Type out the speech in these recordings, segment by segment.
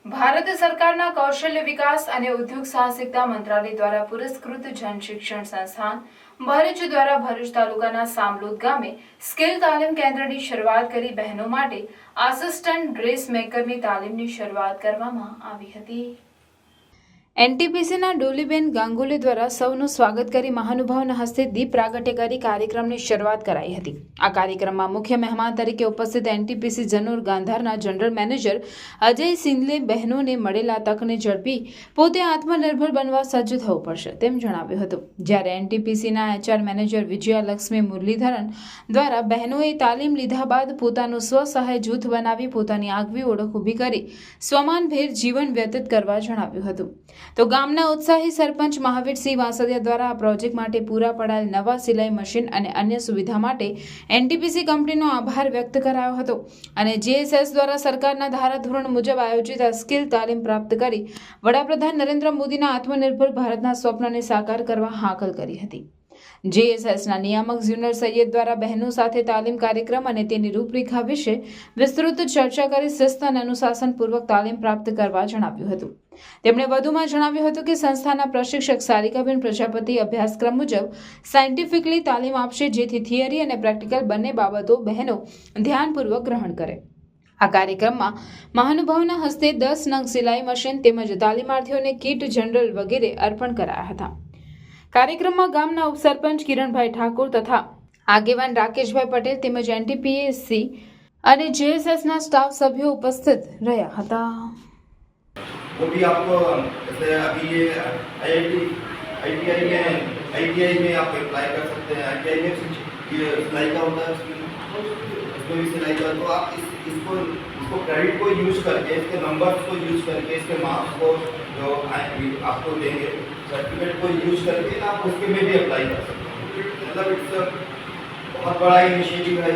ભારત સરકારના કૌશલ્ય વિકાસ અને ઉદ્યોગ સાહસિકતા મંત્રાલય દ્વારા પુરસ્કૃત જન શિક્ષણ સંસ્થાન ભરૂચ દ્વારા ભરૂચ તાલુકાના સામલોદ ગામે સ્કિલ તાલીમ કેન્દ્રની શરૂઆત કરી બહેનો માટે આસિસ્ટન્ટ ડ્રેસ મેકરની તાલીમની શરૂઆત કરવામાં આવી હતી। એનટીપીસીના ડોલીબેન ગાંગુલી દ્વારા સૌનું સ્વાગત કરી મહાનુભાવના હસ્તે દીપ પ્રાગટ્ય કરી કાર્યક્રમની શરૂઆત કરાઈ હતી। આ કાર્યક્રમમાં મુખ્ય મહેમાન તરીકે ઉપસ્થિત એનટીપીસી જનોર ગાંધારના જનરલ મેનેજર અજય સિંધલે બહેનોને મળેલા તકને ઝડપી પોતે આત્મનિર્ભર બનવા સજ્જ થવું પડશે તેમ જણાવ્યું હતું। જ્યારે એનટીપીસીના એચઆર મેનેજર વિજયા લક્ષ્મી મુરલીધરન દ્વારા બહેનોએ તાલીમ લીધા બાદ પોતાનું સ્વસહાય જૂથ બનાવી પોતાની આગવી ઓળખ ઊભી કરી સ્વમાનભેર જીવન વ્યતીત કરવા જણાવ્યું હતું। તો ગામના ઉત્સાહી સરપંચ મહાવીરસિંહ વાસદિયા દ્વારા આ પ્રોજેક્ટ માટે પૂરા પડાયેલ નવા સિલાઈ મશીન અને અન્ય સુવિધા માટે એનટીપીસી કંપનીનો આભાર વ્યક્ત કરાયો હતો અને જેએસએસ દ્વારા સરકારના ધારાધોરણ મુજબ આયોજિત આ સ્કિલ તાલીમ પ્રાપ્ત કરી વડાપ્રધાન નરેન્દ્ર મોદીના આત્મનિર્ભર ભારતના સ્વપ્નને સાકાર કરવા હાકલ કરી હતી। જેએસએસના નિયામક ઝ્યુનર સૈયદ દ્વારા બહેનો સાથે તાલીમ કાર્યક્રમ અને તેની રૂપરેખા વિશે વિસ્તૃત ચર્ચા કરી શિસ્ત અને અનુશાસનપૂર્વક તાલીમ પ્રાપ્ત કરવા જણાવ્યું હતું। તેમણે વધુમાં જણાવ્યું હતું કે સંસ્થાના પ્રશિક્ષક સારિકાબેન પ્રજાપતિ અભ્યાસક્રમ મુજબ સાયન્ટિફિકલી તાલીમ આપશે જેથી થિયરી અને પ્રેક્ટિકલ બંને બાબતો બહેનો ધ્યાનપૂર્વક ગ્રહણ કરે। આ કાર્યક્રમમાં મહાનુભાવના હસ્તે 10 નંગ સિલાઈ મશીન તેમજ તાલીમાર્થીઓને કીટ જનરલ વગેરે અર્પણ કરાયા હતા। કાર્યક્રમમાં ગામના ઉપસરપંચ કિરણભાઈ ઠાકોર તથા આગેવાન રાકેશભાઈ પટેલ તેમજ એનટીપીસી અને જેએસએસના સ્ટાફ સભ્યો ઉપસ્થિત રહ્યા હતા। वो भी आपको जैसे अभी ये आईटीआई में आप अप्लाई कर सकते हैं। आईटीआई में ये सिलाई का होता है, उसमें भी सिलाई का। तो आप इसको क्रेडिट को यूज करके, इसके नंबर्स को यूज करके, इसके मार्क्स को जो आपको देंगे सर्टिफिकेट को यूज करके आप उसके में भी अप्लाई कर सकते हैं। मतलब इट्स बहुत बड़ा इनिशिएटिव है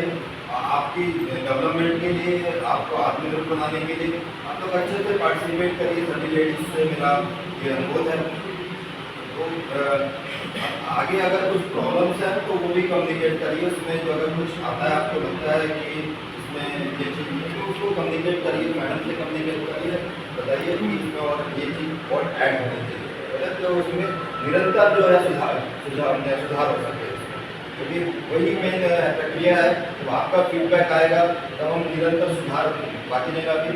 आपकी डेवलपमेंट के लिए, आपको आत्मनिर्भर बनाने के लिए। आप लोग अच्छे से पार्टिसिपेट करिए। सभी लेडीज से मेरा ये अनुरोध है। तो आगे अगर कुछ प्रॉब्लम्स है तो वो भी कम्युनिकेट करिए। उसमें जो अगर कुछ आता है आपको लगता है कि इसमें ये चीज़ तो उसको कम्युनिकेट करिए, मैडम से कम्युनिकेट करिए, बताइए कि इसमें और ये चीज़ और ऐड होनी चाहिए, तो उसमें निरंतर जो है सुधार हो सके। क्योंकि वही मेन प्रक्रिया है। जब आपका फीडबैक आएगा तब हम निरंतर सुधार बाकी जगह भी